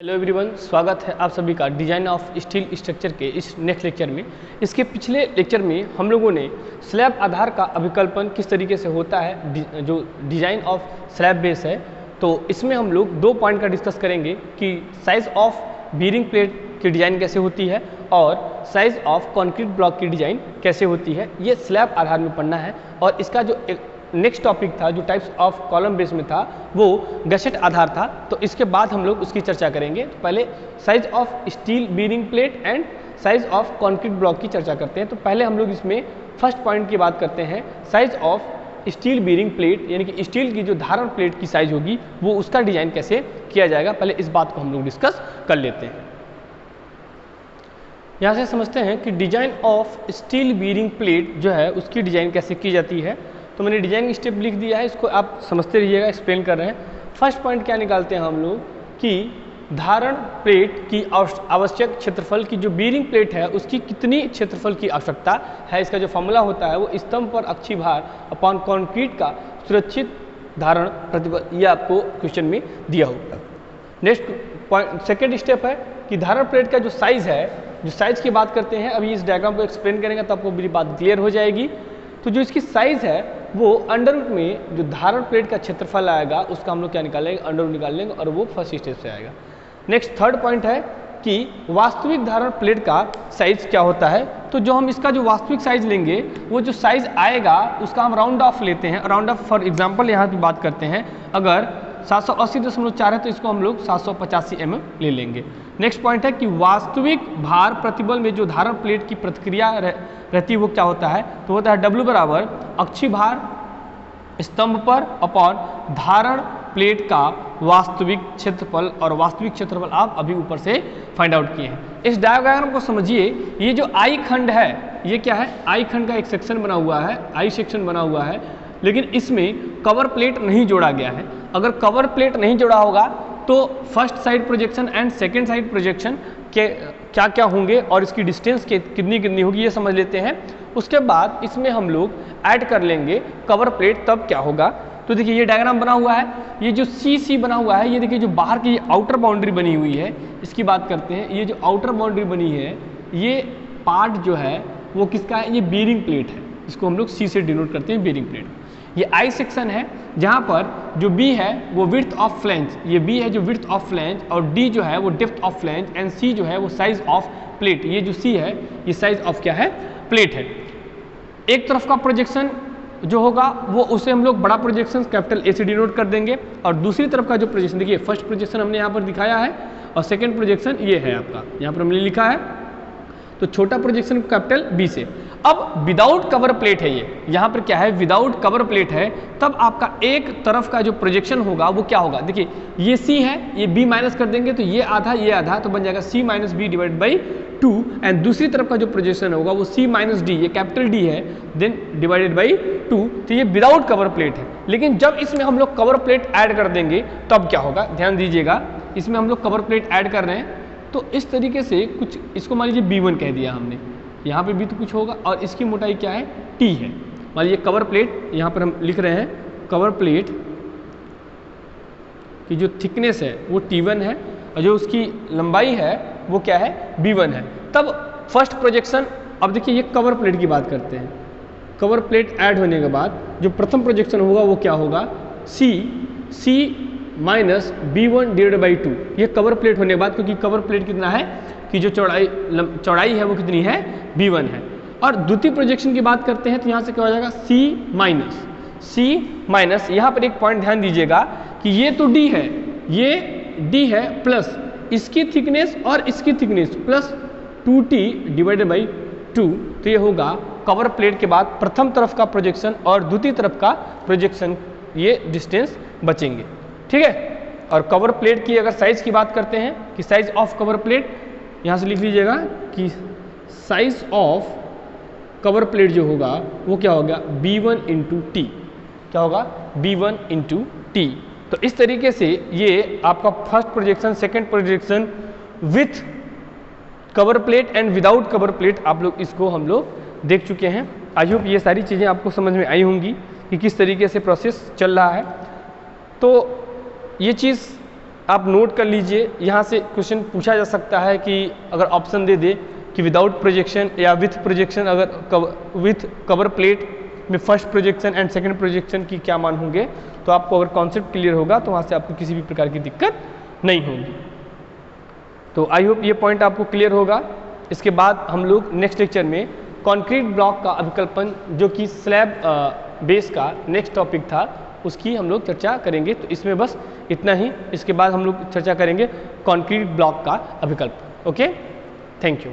Hello everyone, स्वागत है आप सभी का डिज़ाइन ऑफ स्टील स्ट्रक्चर के इस नेक्स्ट लेक्चर में। इसके पिछले लेक्चर में हम लोगों ने स्लैब आधार का अभिकल्पन किस तरीके से होता है, जो डिज़ाइन ऑफ स्लैब बेस है, तो इसमें हम लोग 2 पॉइंट का डिस्कस करेंगे कि साइज़ ऑफ बीरिंग प्लेट की डिज़ाइन कैसे होती है और साइज़ ऑफ कंक्रीट ब्लॉक की डिज़ाइन कैसे होती है। ये स्लैब आधार में पढ़ना है। और इसका जो नेक्स्ट टॉपिक था, जो टाइप्स ऑफ कॉलम बेस में था, वो गसेट आधार था। तो इसके बाद हम लोग उसकी चर्चा करेंगे। तो पहले size of steel bearing plate and size of concrete block की चर्चा करते हैं। तो पहले हम लोग इसमें फर्स्ट पॉइंट की बात करते हैं, size of steel bearing plate, यानी कि स्टील की जो धारण प्लेट की साइज होगी वो उसका डिजाइन कैसे किया जाएगा। पहले इस बात को हम लोग डिस्कस कर लेते हैं। यहाँ से समझते हैं कि design of steel bearing plate जो है उसकी डिजाइन कैसे की जाती है। तो मैंने डिजाइन स्टेप लिख दिया है, इसको आप समझते रहिएगा, एक्सप्लेन कर रहे हैं। फर्स्ट पॉइंट क्या निकालते हैं हम लोग कि धारण प्लेट की आवश्यक क्षेत्रफल की जो बीरिंग प्लेट है उसकी कितनी क्षेत्रफल की आवश्यकता है। इसका जो फॉर्मूला होता है वो स्तंभ पर अक्षीय भार अपॉन कंक्रीट का सुरक्षित धारण प्रतिबल, ये आपको क्वेश्चन में दिया होगा। नेक्स्ट पॉइंट, सेकेंड स्टेप है कि धारण प्लेट का जो साइज़ है, जो साइज़ की बात करते हैं, अभी इस डायग्राम को एक्सप्लेन करेंगे तो आपको मेरी बात क्लियर हो जाएगी। तो जो इसकी साइज़ है वो अंडर रूट में जो धारण प्लेट का क्षेत्रफल आएगा उसका हम लोग क्या निकालेंगे, अंडर रूट निकाल लेंगे और वो फर्स्ट स्टेप से आएगा। नेक्स्ट थर्ड पॉइंट है कि वास्तविक धारण प्लेट का साइज क्या होता है। तो जो हम इसका जो वास्तविक साइज लेंगे वो जो साइज आएगा उसका हम राउंड ऑफ लेते हैं। राउंड ऑफ फॉर एग्जांपल यहाँ की बात करते हैं, अगर 780.4 है तो इसको हम लोग 785 mm ले लेंगे। नेक्स्ट पॉइंट है कि वास्तविक भार प्रतिबल में जो धारण प्लेट की प्रतिक्रिया रहती है वो क्या होता है। तो होता है W बराबर अक्षीय भार स्तंभ पर अपॉन धारण प्लेट का वास्तविक क्षेत्रफल, और वास्तविक क्षेत्रफल आप अभी ऊपर से फाइंड आउट किए हैं। इस डायग्राम को समझिए, ये जो आई खंड है ये क्या है, आई खंड का एक सेक्शन बना हुआ है, आई सेक्शन बना हुआ है, लेकिन इसमें कवर प्लेट नहीं जोड़ा गया है। अगर कवर प्लेट नहीं जोड़ा होगा तो first side projection and second side projection के क्या क्या होंगे और इसकी डिस्टेंस कितनी कितनी होगी ये समझ लेते हैं। उसके बाद इसमें हम लोग ऐड कर लेंगे कवर प्लेट, तब क्या होगा। तो देखिए ये डायग्राम बना हुआ है, ये जो सी बना हुआ है, ये देखिए जो बाहर की आउटर बाउंड्री बनी हुई है इसकी बात करते हैं। ये जो आउटर बाउंड्री बनी है ये पार्ट जो है वो किसका है, ये बीरिंग प्लेट है, इसको हम लोग सी से डिनोट करते हैं बीरिंग प्लेट। ये आई सेक्शन है जहाँ पर जो बी है वो विड्थ ऑफ फ्लैंज, ये बी है जो विड्थ ऑफ फ्लैंज, और डी जो है वो डेप्थ ऑफ फ्लैंज, एंड सी जो है वो साइज ऑफ प्लेट। ये जो सी है ये साइज ऑफ क्या है, प्लेट है। एक तरफ का प्रोजेक्शन जो होगा वो उसे हम लोग बड़ा प्रोजेक्शन कैपिटल ए से डिनोट कर देंगे, और दूसरी तरफ का जो प्रोजेक्शन, देखिए फर्स्ट प्रोजेक्शन हमने यहाँ पर दिखाया है और सेकेंड प्रोजेक्शन ये है आपका, यहाँ पर हमने लिखा है, तो छोटा प्रोजेक्शन कैपिटल बी से। अब विदाउट कवर प्लेट है, ये यहाँ पर क्या है, विदाउट कवर प्लेट है, तब आपका एक तरफ का जो प्रोजेक्शन होगा वो क्या होगा। देखिए ये सी है, ये बी माइनस कर देंगे तो ये आधा, तो बन जाएगा C minus B divide by 2, and दूसरी तरफ का जो प्रोजेक्शन होगा वो सी माइनस डी, ये कैपिटल डी है, देन डिवाइडेड बाई 2। तो ये विदाउट कवर प्लेट है। लेकिन जब इसमें हम लोग कवर प्लेट ऐड कर देंगे तब क्या होगा, ध्यान दीजिएगा, इसमें हम लोग कवर प्लेट ऐड कर रहे हैं तो इस तरीके से कुछ, इसको मान लीजिए B1 कह दिया हमने, यहाँ पे भी तो कुछ होगा, और इसकी मोटाई क्या है, T है। मान लीजिए कवर प्लेट, यहाँ पर हम लिख रहे हैं कवर प्लेट की जो थिकनेस है वो T1 है और जो उसकी लंबाई है वो क्या है, B1 है। तब फर्स्ट प्रोजेक्शन, अब देखिए ये कवर प्लेट की बात करते हैं, कवर प्लेट ऐड होने के बाद जो प्रथम प्रोजेक्शन होगा वो क्या होगा, C minus B1 divided by 2, ये कवर प्लेट होने के बाद, क्योंकि कवर प्लेट कितना है कि जो चौड़ाई है वो कितनी है, B1 है। और द्वितीय प्रोजेक्शन की बात करते हैं तो यहाँ से क्या हो जाएगा, C माइनस, यहाँ पर एक पॉइंट ध्यान दीजिएगा कि ये तो D है, ये D है, प्लस इसकी थिकनेस और इसकी thickness plus 2T divided by 2, तो ये होगा कवर प्लेट के बाद प्रथम तरफ का प्रोजेक्शन और द्वितीय तरफ का प्रोजेक्शन, ये डिस्टेंस बचेंगे, ठीक है। और कवर प्लेट की अगर साइज की बात करते हैं कि साइज ऑफ कवर प्लेट, यहाँ से लिख लीजिएगा कि साइज ऑफ कवर प्लेट जो होगा वो क्या होगा, B1 इंटू टी, क्या होगा, B1 इंटू टी। तो इस तरीके से ये आपका first projection, second projection with cover plate and without cover plate, आप लोग इसको हम लोग देख चुके हैं। आई होप ये सारी चीज़ें आपको समझ में आई होंगी कि किस तरीके से प्रोसेस चल रहा है। तो ये चीज़ आप नोट कर लीजिए, यहाँ से क्वेश्चन पूछा जा सकता है कि अगर ऑप्शन दे दे कि विदाउट प्रोजेक्शन या विथ प्रोजेक्शन, अगर विथ कवर प्लेट में first projection and second projection की क्या मान होंगे, तो आपको अगर कॉन्सेप्ट क्लियर होगा तो वहाँ से आपको किसी भी प्रकार की दिक्कत नहीं होगी। तो आई होप ये पॉइंट आपको क्लियर होगा। इसके बाद हम लोग नेक्स्ट लेक्चर में कंक्रीट ब्लॉक का अभिकल्पन, जो कि स्लैब बेस का नेक्स्ट टॉपिक था, उसकी हम लोग चर्चा करेंगे। तो इसमें बस इतना ही। इसके बाद हम लोग चर्चा करेंगे कंक्रीट ब्लॉक का अभिकल्पन। Okay, thank you.